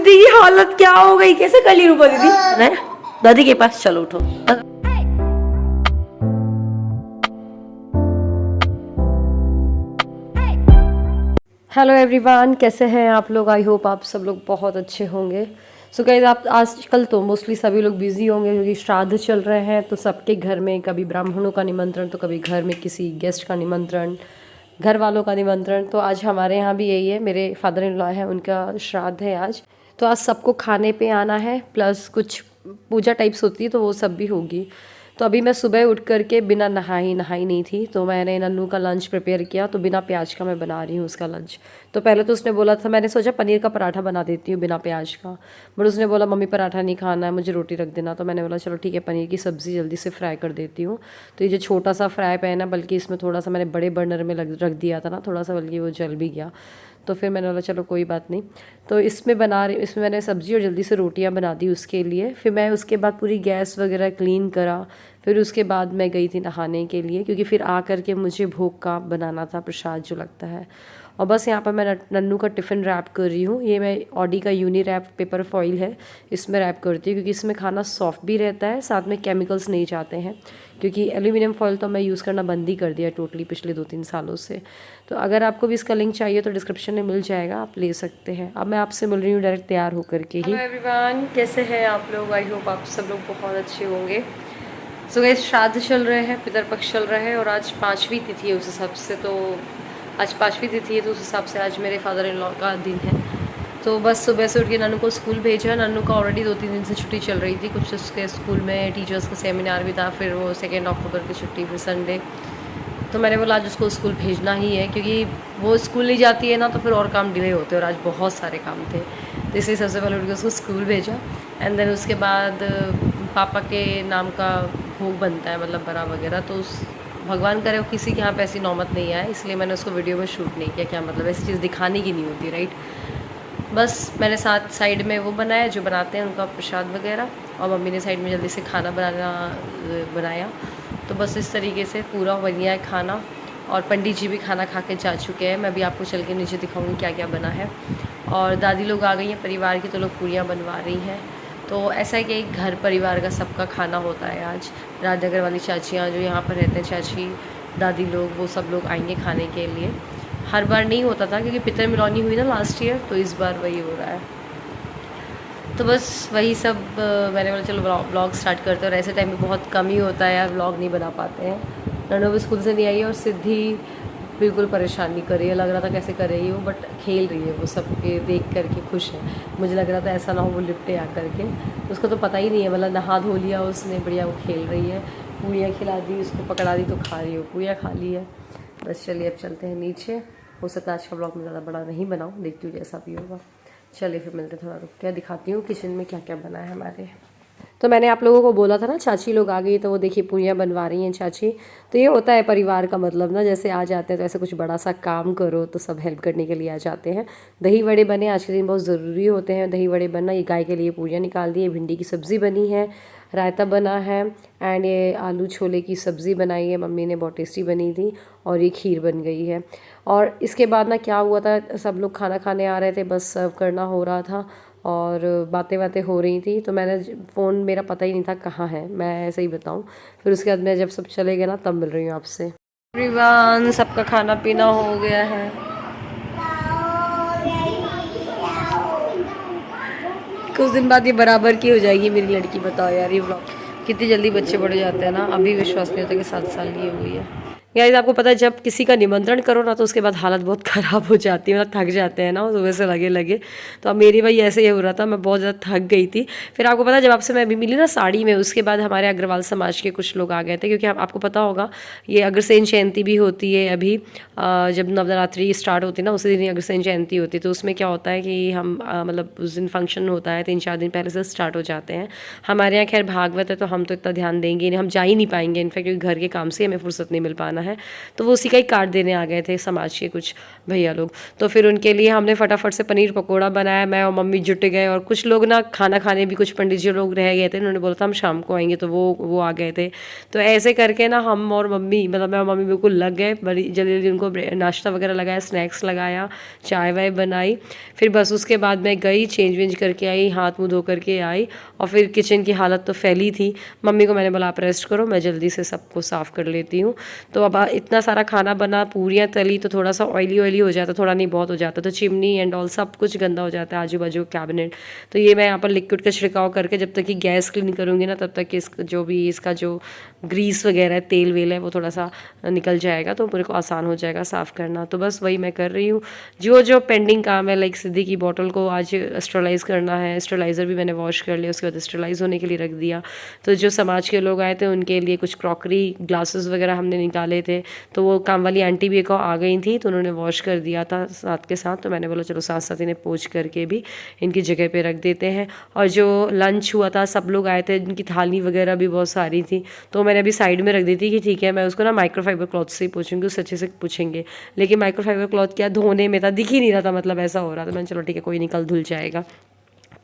दीदी की हालत क्या हो गई, कैसे कर ली रूपा दीदी है? दादी के पास चलो, उठो। हेलो एवरीवन, कैसे हैं आप लोग? आई होप आप सब लोग बहुत अच्छे होंगे। सो गाइस, आप आजकल तो मोस्टली सभी लोग बिजी होंगे क्योंकि श्राद्ध चल रहे हैं, तो सबके घर में कभी ब्राह्मणों का निमंत्रण, तो कभी घर में किसी गेस्ट का निमंत्रण, घर वालों का निमंत्रण। तो आज हमारे यहाँ भी यही है, मेरे फादर इन लॉ है, उनका श्राद्ध है आज। तो आज सबको खाने पे आना है, प्लस कुछ पूजा टाइप्स होती है तो वो सब भी होगी। तो अभी मैं सुबह उठ करके बिना नहाई नहीं थी, तो मैंने नन्नू का लंच प्रिपेयर किया। तो बिना प्याज का मैं बना रही हूँ उसका लंच। तो पहले तो उसने बोला था, मैंने सोचा पनीर का पराठा बना देती हूँ बिना प्याज का, बट उसने बोला मम्मी पराठा नहीं खाना है, मुझे रोटी रख देना। तो मैंने बोला चलो ठीक है, पनीर की सब्ज़ी जल्दी से फ्राई कर देती हूँ। तो ये जो छोटा सा फ्राई पैन है, बल्कि इसमें थोड़ा सा मैंने बड़े बर्नर में रख दिया था ना थोड़ा सा, बल्कि वो जल भी गया। तो फिर मैंने बोला चलो कोई बात नहीं। तो इसमें मैंने सब्ज़ी और जल्दी से रोटियां बना दी उसके लिए। फिर मैं उसके बाद पूरी गैस वगैरह क्लीन करा। फिर उसके बाद मैं गई थी नहाने के लिए, क्योंकि फिर आ करके मुझे भोग का बनाना था, प्रसाद जो लगता है। और बस यहाँ पर मैं नन्नू का टिफ़िन रैप कर रही हूँ। ये मैं ऑडी का यूनी रैप पेपर फॉइल है, इसमें रैप करती हूँ, क्योंकि इसमें खाना सॉफ्ट भी रहता है, साथ में केमिकल्स नहीं जाते हैं। क्योंकि एल्यूमिनियम फॉइल तो मैं यूज़ करना बंद ही कर दिया टोटली पिछले 2-3 सालों से। तो अगर आपको भी इसका लिंक चाहिए तो डिस्क्रिप्शन में मिल जाएगा, आप ले सकते हैं। अब मैं आपसे मिल रही हूँ डायरेक्ट तैयार होकर के ही। हेलो एवरीवन, कैसे हैं आप लोग? आई होप आप सब लोग बहुत अच्छे होंगे। सो गाइस, श्राद्ध चल रहे हैं, पितरपक्ष चल रहे हैं, और आज 5वीं तिथि है उस हिसाब से। तो आज 5वीं तिथि है, तो उस हिसाब से आज मेरे फादर इन लॉ का दिन है। तो बस सुबह से उठ के नन्नू को स्कूल भेजा। नन्नू का ऑलरेडी 2-3 दिन से छुट्टी चल रही थी, कुछ उसके स्कूल में टीचर्स का सेमिनार भी था, फिर वो 2 अक्टूबर की छुट्टी, फिर संडे। तो मैंने बोला आज उसको स्कूल भेजना ही है, क्योंकि वो स्कूल नहीं जाती है ना तो फिर और काम डिले होते हैं, और आज बहुत सारे काम थे। तो इसलिए सबसे पहले उठ के उसको स्कूल भेजा। एंड देन उसके बाद पापा के नाम का भोग बनता है, मतलब बड़ा वगैरह। तो उस भगवान करे वो किसी के यहाँ पे ऐसी नौबत नहीं आए, इसलिए मैंने उसको वीडियो में शूट नहीं किया। क्या मतलब, ऐसी चीज़ दिखाने की नहीं होती, राइट। बस मैंने साथ साइड में वो बनाया जो बनाते हैं उनका प्रसाद वगैरह, और मम्मी ने साइड में जल्दी से खाना बनाया। तो बस इस तरीके से पूरा बन गया है खाना, और पंडित जी भी खाना खा के जा चुके हैं। मैं भी आपको चल के नीचे दिखाऊंगी क्या क्या बना है। और दादी लोग आ गई हैं परिवार की, तो लोग पूरियाँ बनवा रही हैं। तो ऐसा है कि एक घर परिवार का सबका खाना होता है आज। राजनगर वाली चाचियाँ जो यहाँ पर रहते हैं, चाची दादी लोग, वो सब लोग आएंगे खाने के लिए। हर बार नहीं होता था क्योंकि पितर मिलौनी हुई ना लास्ट ईयर, तो इस बार वही हो रहा है। तो बस वही सब मैंने बोला चलो ब्लॉग स्टार्ट करते हैं। और ऐसे टाइम में बहुत कम ही होता है यार, ब्लॉग नहीं बना पाते हैं। नन्नू भी स्कूल से नहीं आई है, और सिद्धि बिल्कुल परेशान नहीं कर रही है। लग रहा था कैसे कर रही है वो, बट खेल रही है वो, सबके देख करके खुश है। मुझे लग रहा था ऐसा ना हो वो लिपटे आ करके, उसको तो पता ही नहीं है, मतलब नहा धो लिया उसने, बढ़िया वो खेल रही है। पूड़ियाँ खिला दी उसको, पकड़ा दी तो खा रही हो, पूड़ियाँ खा ली है। बस चलिए अब चलते हैं नीचे। हो सकता है आज का ब्लॉग में ज़्यादा बड़ा नहीं बनाऊँ, देखती हूँ जैसा भी होगा। चलिए फिर मिलते, थोड़ा रुक के दिखाती हूँ किचन में क्या क्या बना है हमारे। तो मैंने आप लोगों को बोला था ना चाची लोग आ गई, तो वो देखिए पूरियाँ बनवा रही हैं चाची। तो ये होता है परिवार का मतलब ना, जैसे आ जाते हैं तो ऐसे कुछ बड़ा सा काम करो तो सब हेल्प करने के लिए आ जाते हैं। दही वड़े बने आज के दिन, बहुत ज़रूरी होते हैं दही वड़े बनना। ये गाय के लिए पूरियाँ निकाल दी है, भिंडी की सब्ज़ी बनी है, रायता बना है, एंड ये आलू छोले की सब्ज़ी बनाई है मम्मी ने, बहुत टेस्टी बनी थी। और ये खीर बन गई है। और इसके बाद ना क्या हुआ था, सब लोग खाना खाने आ रहे थे, बस सर्व करना हो रहा था और बातें हो रही थी। तो मैंने फ़ोन, मेरा पता ही नहीं था कहाँ है, मैं ऐसे ही बताऊँ। फिर उसके बाद मैं जब सब चले गए ना तब मिल रही हूँ आपसे। एवरीवन, सबका खाना पीना हो गया है। कुछ दिन बाद ये बराबर की हो जाएगी मेरी लड़की, बताओ यार ये व्लॉग कितनी जल्दी बच्चे बढ़ जाते हैं ना। अभी विश्वास नहीं होता कि 7 साल की हो गई है। यार आपको पता है जब किसी का निमंत्रण करो ना तो उसके बाद हालत बहुत ख़राब हो जाती है, मतलब थक जाते हैं ना सुबह से लगे। तो अब मेरी भाई ऐसे ही हो रहा था, मैं बहुत ज़्यादा थक गई थी। फिर आपको पता है जब आपसे मैं अभी मिली ना साड़ी में, उसके बाद हमारे अग्रवाल समाज के कुछ लोग आ गए थे, क्योंकि आपको पता होगा ये अग्रसेन जयंती भी होती है अभी। जब नवरात्रि स्टार्ट होती है ना उसी दिन ही अग्रसेन जयंती होती है। तो उसमें क्या होता है कि हम मतलब उस दिन फंक्शन होता है, 3-4 दिन पहले से स्टार्ट हो जाते हैं। हमारे यहाँ खैर भागवत है तो हम तो इतना ध्यान देंगे नहीं, हम जा ही नहीं पाएंगे इनफैक्ट, क्योंकि घर के काम से हमें फुर्सत नहीं मिल पाना है, तो वो उसी का ही कार्ड देने आ गए थे समाज के कुछ भैया लोग। तो फिर उनके लिए हमने फटाफट से पनीर पकौड़ा बनाया, मैं और मम्मी जुट गए, और कुछ लोग ना खाना खाने भी कुछ पंडित जी लोग रह गए थे, उन्होंने बोला था हम शाम को आएंगे, तो वो आ गए थे। तो ऐसे करके ना हम और मम्मी, मतलब मैं और मम्मी बिल्कुल लग गए, बड़ी जल्दी जल्दी उनको नाश्ता वगैरह लगाया, स्नैक्स लगाया, चाय वाय बनाई। फिर बस उसके बाद मैं गई, चेंज वेंज करके आई, हाथ मुँह धो करके आई, और फिर किचन की हालत तो फैली थी। मम्मी को मैंने बोला आप रेस्ट करो, मैं जल्दी से सबको साफ़ कर लेती हूँ। तो अब इतना सारा खाना बना, पूरियाँ तली, तो थोड़ा सा ऑयली हो जाता, थोड़ा नहीं बहुत हो जाता, तो चिमनी एंड ऑल सब कुछ गंदा हो जाता है, आजू बाजू कैबिनेट। तो ये मैं यहाँ पर लिक्विड का छिड़काव करके जब तक कि गैस क्लीन करूँगी ना, तब तक कि इसका जो ग्रीस वगैरह है, तेल वेल है, वो थोड़ा सा निकल जाएगा, तो मेरे को आसान हो जाएगा साफ़ करना। तो बस वही मैं कर रही हूँ, जो पेंडिंग काम है, लाइक सिद्धि की बॉटल को आज स्टरलाइज़ करना है, स्टरलाइज़र भी मैंने वॉश कर लिया, उसके बाद स्टरलाइज़ होने के लिए रख दिया। तो जो समाज के लोग आए थे उनके लिए कुछ क्रॉकरी ग्लासेस वगैरह हमने निकाले थे, तो वो काम वाली आंटी भी एक आ गई थी, तो उन्होंने वॉश कर दिया था साथ के साथ। तो मैंने बोला चलो साथ साथ इन्हें पोंछ करके भी इनकी जगह पे रख देते हैं। और जो लंच हुआ था, सब लोग आए थे, इनकी थाली वगैरह भी बहुत सारी थी, तो मैंने अभी साइड में रख दी थी कि ठीक है मैं उसको ना माइक्रोफाइबर क्लॉथ से ही पोंछूंगी, उससे अच्छे से पूछेंगे। लेकिन माइक्रोफाइबर क्लॉथ क्या धोने में था, दिख ही नहीं रहा था, मतलब ऐसा हो रहा था। मैंने चलो ठीक है कोई नहीं, कल धुल जाएगा,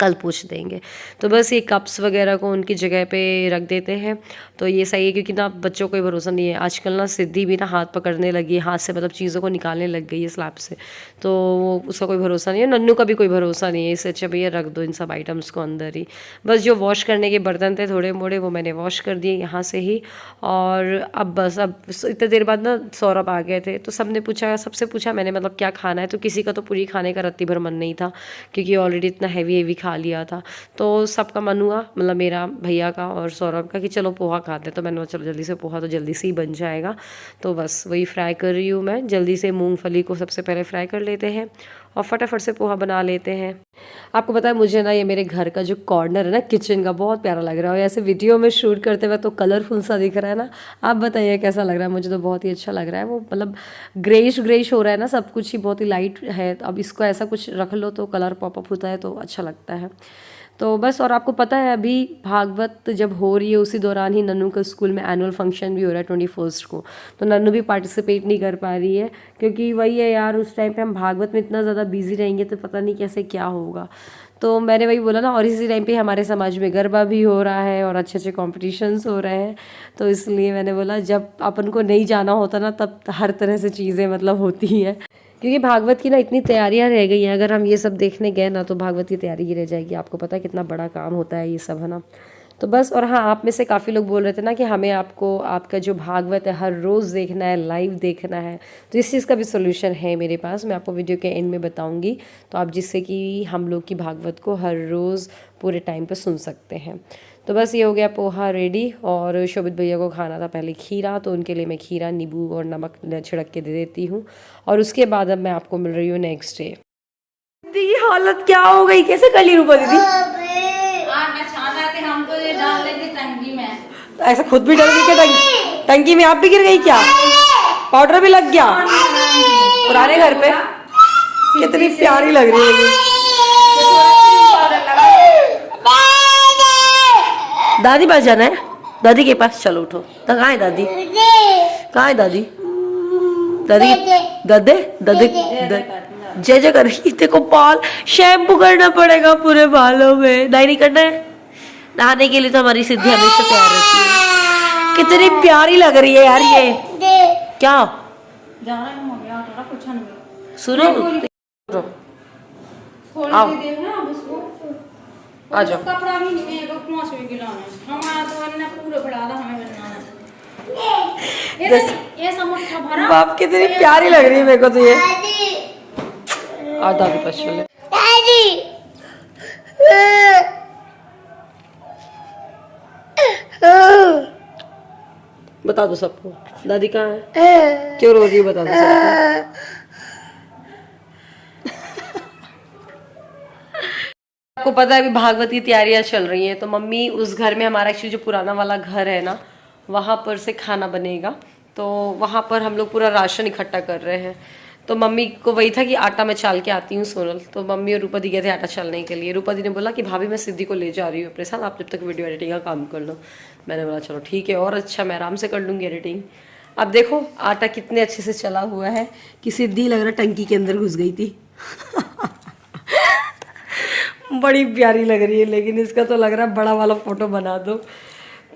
कल पूछ देंगे। तो बस ये कप्स वगैरह को उनकी जगह पे रख देते हैं, तो ये सही है, क्योंकि ना बच्चों को ही भरोसा नहीं है आजकल ना। सिद्धि भी ना हाथ पकड़ने लगी है, हाथ से मतलब चीज़ों को निकालने लग गई है स्लैब से, तो उसका कोई भरोसा नहीं है। नन्नू का भी कोई भरोसा नहीं है, इससे अच्छा भैया रख दो इन सब आइटम्स को अंदर ही। बस जो वॉश करने के बर्तन थे थोड़े मोड़े, वो मैंने वॉश कर दिए यहाँ से ही। और अब बस अब इतने देर बाद ना सौरभ आ गए थे, तो सबसे पूछा मैंने, मतलब क्या खाना है। तो किसी का तो पूरी खाने का रत्ती भर मन नहीं था, क्योंकि ऑलरेडी इतना हैवी खा लिया था। तो सबका मन हुआ, मतलब मेरा, भैया का और सौरभ का, कि चलो पोहा खाते हैं। तो मैंने चलो जल्दी से पोहा तो जल्दी से ही बन जाएगा, तो बस वही फ्राई कर रही हूँ मैं। जल्दी से मूंगफली को सबसे पहले फ्राई कर लेते हैं और फटाफट से पोहा बना लेते हैं। आपको पता है मुझे ना ये मेरे घर का जो कॉर्नर है ना किचन का, बहुत प्यारा लग रहा है, और ऐसे वीडियो में शूट करते हुए तो कलरफुल सा दिख रहा है ना। आप बताइए कैसा लग रहा है? मुझे तो बहुत ही अच्छा लग रहा है। वो मतलब ग्रेइश हो रहा है ना, सब कुछ ही बहुत ही लाइट है। अब इसको ऐसा कुछ रख लो तो कलर पॉपअप होता है, तो अच्छा लगता है। तो बस, और आपको पता है अभी भागवत जब हो रही है उसी दौरान ही नन्नू का स्कूल में एनुअल फंक्शन भी हो रहा है 21 को, तो नन्नू भी पार्टिसिपेट नहीं कर पा रही है, क्योंकि वही है यार, उस टाइम पे हम भागवत में इतना ज़्यादा बिजी रहेंगे तो पता नहीं कैसे क्या होगा। तो मैंने वही बोला ना, और इसी टाइम पे हमारे समाज में गरबा भी हो रहा है और अच्छे अच्छे कॉम्पिटिशन्स हो रहे हैं, तो इसलिए मैंने बोला जब अपन को नहीं जाना होता ना, तब हर तरह से चीज़ें मतलब होती हैं। क्योंकि भागवत की ना इतनी तैयारियां रह गई हैं, अगर हम ये सब देखने गए ना तो भागवत की तैयारी ही रह जाएगी। आपको पता है कितना बड़ा काम होता है ये सब, है ना। तो बस, और हाँ, आप में से काफ़ी लोग बोल रहे थे ना कि हमें आपका जो भागवत है हर रोज़ देखना है, लाइव देखना है, तो इस चीज़ का भी सोल्यूशन है मेरे पास, मैं आपको वीडियो के एंड में बताऊंगी। तो आप जिससे कि हम लोग की भागवत को हर रोज़ पूरे टाइम पर सुन सकते हैं। तो बस ये हो गया पोहा रेडी, और शोभित भैया को खाना था पहले खीरा, तो उनके लिए मैं खीरा, नींबू और नमक छिड़क के दे देती हूँ। और उसके बाद अब मैं आपको मिल रही हूँ नेक्स्ट डे। दीदी हालत क्या हो गई, कैसे कली रूपा दीदी? हम तो ये डाल लेते टंकी में। ऐसा खुद भी डर गई क्या? टंकी में आप भी गिर गई क्या? पाउडर भी लग गया पुराने घर पे? कितनी प्यारी लग रही है। दादी पास जाना है, दादी के पास चलो उठो। तो कहाँ है दादी? कहाँ है दादी? दादी गद्दे ददे जय जय कर रही। देखो बाल शैम्पू करना पड़ेगा पूरे बालों में, नहीं करना है। नहाने के लिए तो हमारी सिद्धि हमेशा तैयार रहती है। कितनी प्यारी लग रही है यार ये। क्या सुनो, आओ आ जाओ। कपड़ा भी नहीं है, 5 किलो हमारा तो अन्ना पूरा बड़ा हमें बनना है। ये समोसा भरा बाप कितनी प्यारी लग रही है मेरे को तो ये। आ दादी पास चले। बता दो सबको दादी कहाँ है, क्यों रो रही है, बता दो सबको। आपको पता है अभी भागवत की तैयारियां चल रही हैं, तो मम्मी उस घर में, हमारा एक्चुअली जो पुराना वाला घर है ना, वहाँ पर से खाना बनेगा, तो वहाँ पर हम लोग पूरा राशन इकट्ठा कर रहे हैं। तो मम्मी को वही था कि आटा मैं चाल के आती हूँ सोनल, तो मम्मी और रूपा दी गए थे आटा चालने के लिए। रूपा दी ने बोला कि भाभी मैं सिद्धि को ले जा रही हूँ अपने साथ, आप जब तक वीडियो एडिटिंग का काम कर लो। मैंने बोला चलो ठीक है, और अच्छा मैं आराम से कर लूँगी एडिटिंग। अब देखो आटा कितने अच्छे से चला हुआ है कि सिद्धि लग रहा टंकी के अंदर घुस गई थी। बड़ी प्यारी लग रही है, लेकिन इसका तो लग रहा है बड़ा वाला फोटो बना दो।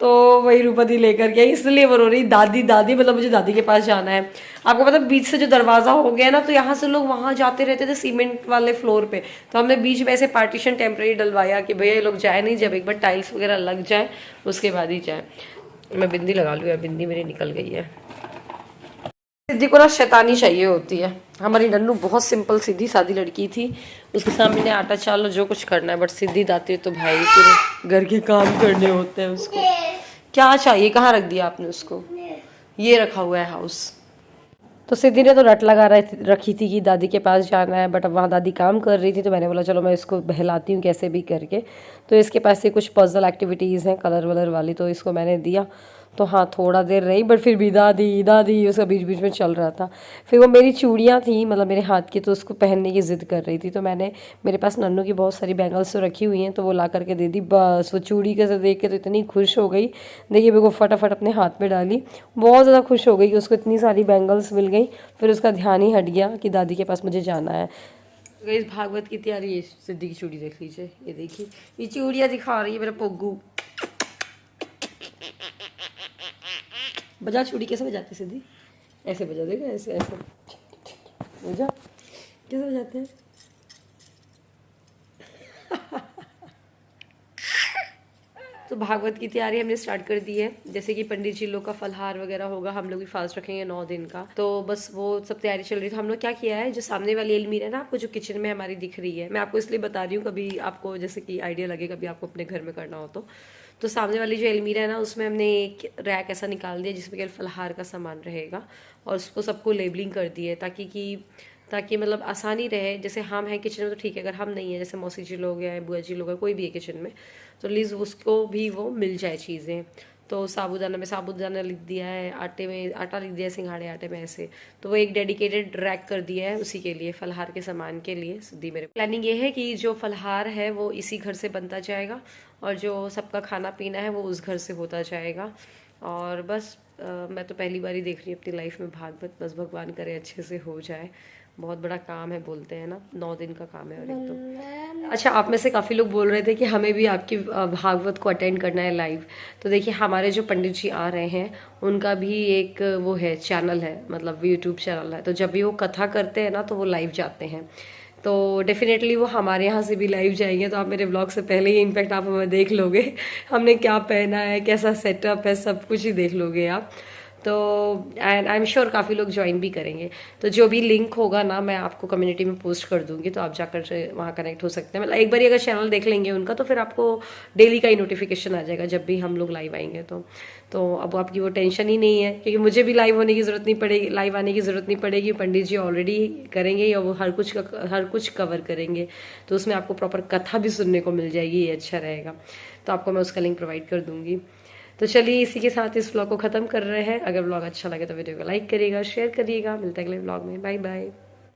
तो वही रूपति लेकर के इसलिए वो रो रही, दादी दादी, मतलब मुझे दादी के पास जाना है। आपको पता है बीच से जो दरवाजा हो गया ना, तो यहाँ से लोग वहां जाते रहते थे सीमेंट वाले फ्लोर पे, तो हमने बीच में ऐसे पार्टीशन टेम्पररी डलवाया कि भैया ये लोग जाए नहीं, जब एक बार टाइल्स वगैरह लग जाए उसके बाद ही जाए। मैं बिंदी लगा लूँ यार, बिंदी मेरी निकल गई है। सिद्धि को ना शैतानी चाहिए होती है। हमारी नन्नू बहुत सिंपल सीधी सादी लड़की थी, उसके सामने आटा चालो जो कुछ करना है, बट सिद्धि दाती है तो भाई पूरे घर के काम करने होते हैं उसको। क्या चाहिए, कहाँ रख दिया आपने उसको? ये रखा हुआ है हाउस। तो सिद्धि ने तो रट लगा रखी थी कि दादी के पास जाना है, बट अब वहाँ दादी काम कर रही थी, तो मैंने बोला चलो मैं इसको बहलाती हूँ कैसे भी करके। तो इसके पास ये कुछ पजल एक्टिविटीज़ हैं कलर वलर वाली, तो इसको मैंने दिया। तो हाँ थोड़ा देर रही, बट फिर भी दादी दादी उसका बीच बीच में चल रहा था। फिर वो मेरी चूड़ियाँ थी मतलब मेरे हाथ की, तो उसको पहनने की ज़िद कर रही थी, तो मैंने, मेरे पास नन्नू की बहुत सारी बैंगल्स तो रखी हुई हैं, तो वो ला करके दे दी। बस वो चूड़ी के से देख के तो इतनी खुश हो गई, देखिए मेरे को फटाफट अपने हाथ में डाली, बहुत ज़्यादा खुश हो गई कि उसको इतनी सारी बैंगल्स मिल गई। फिर उसका ध्यान ही हट गया कि दादी के पास मुझे जाना है। तो इस भागवत की तैयारी, ये सिद्धि की चूड़ी देख लीजिए, ये देखिए ये चूड़ियाँ दिखा रही है मेरा पोग्गू। बजा चूड़ी, कैसे बजाते सिद्धि? ऐसे बजा देगा, ऐसे ऐसे बजा, कैसे बजाते हैं? तो भागवत की तैयारी हमने स्टार्ट कर दी है, जैसे कि पंडित जी लोग का फलहार वगैरह होगा, हम लोग भी फास्ट रखेंगे 9 दिन का, तो बस वो सब तैयारी चल रही है। तो हम लोग क्या किया है, जो सामने वाली अलमीरा है ना आपको, जो किचन में हमारी दिख रही है, मैं आपको इसलिए बता रही हूँ कभी आपको जैसे कि आइडिया लगे, कभी आपको अपने घर में करना हो तो सामने वाली जो अलमीरा है ना, उसमें हमने एक रैक ऐसा निकाल दिया जिसमें केवल फलहार का सामान रहेगा, और उसको सबको लेबलिंग कर दी है ताकि मतलब आसानी रहे। जैसे हम हैं किचन में तो ठीक है, अगर हम नहीं है, जैसे मौसी जी लोग हैं, बुआ जी लोग हैं, कोई भी है किचन में, तो प्लीज़ उसको भी वो मिल जाए चीज़ें। तो साबूदाना में साबूदाना लिख दिया है, आटे में आटा लिख दिया है, सिंघाड़े आटे में ऐसे, तो वो एक डेडिकेटेड रैक कर दिया है उसी के लिए, फलहार के सामान के लिए। सिद्धि मेरे प्लानिंग ये है कि जो फलहार है वो इसी घर से बनता जाएगा, और जो सबका खाना पीना है वो उस घर से होता जाएगा। और बस मैं तो पहली बार ही देख रही हूँ अपनी लाइफ में भागवत, बस भगवान करे अच्छे से हो जाए। बहुत बड़ा काम है, बोलते हैं ना 9 दिन का काम है। और एक तो अच्छा, आप में से काफ़ी लोग बोल रहे थे कि हमें भी आपकी भागवत को अटेंड करना है लाइव। तो देखिए हमारे जो पंडित जी आ रहे हैं उनका भी एक वो है, चैनल है, मतलब यूट्यूब चैनल है, तो जब भी वो कथा करते हैं ना तो वो लाइव जाते हैं, तो डेफिनेटली वो हमारे यहाँ से भी लाइव जाएंगे। तो आप मेरे ब्लॉग से पहले ही इनफैक्ट आप हमें देख लोगे, हमने क्या पहना है, कैसा सेटअप है, सब कुछ ही देख लोगे आप। तो एंड आई एम श्योर काफ़ी लोग ज्वाइन भी करेंगे। तो जो भी लिंक होगा ना मैं आपको कम्युनिटी में पोस्ट कर दूंगी, तो आप जाकर वहाँ कनेक्ट हो सकते हैं। मतलब एक बार अगर चैनल देख लेंगे उनका, तो फिर आपको डेली का ही नोटिफिकेशन आ जाएगा जब भी हम लोग लाइव आएंगे। तो अब आपकी वो टेंशन ही नहीं है, क्योंकि मुझे भी लाइव होने की ज़रूरत नहीं पड़ेगी, लाइव आने की ज़रूरत नहीं पड़ेगी। पंडित जी ऑलरेडी करेंगे या वो हर कुछ कवर करेंगे, तो उसमें आपको प्रॉपर कथा भी सुनने को मिल जाएगी, ये अच्छा रहेगा। तो आपको मैं उसका लिंक प्रोवाइड कर दूंगी। तो चलिए इसी के साथ इस व्लॉग को ख़त्म कर रहे हैं। अगर व्लॉग अच्छा लगे तो वीडियो को लाइक करिएगा, शेयर करिएगा। मिलते हैं अगले व्लॉग में, बाय बाय।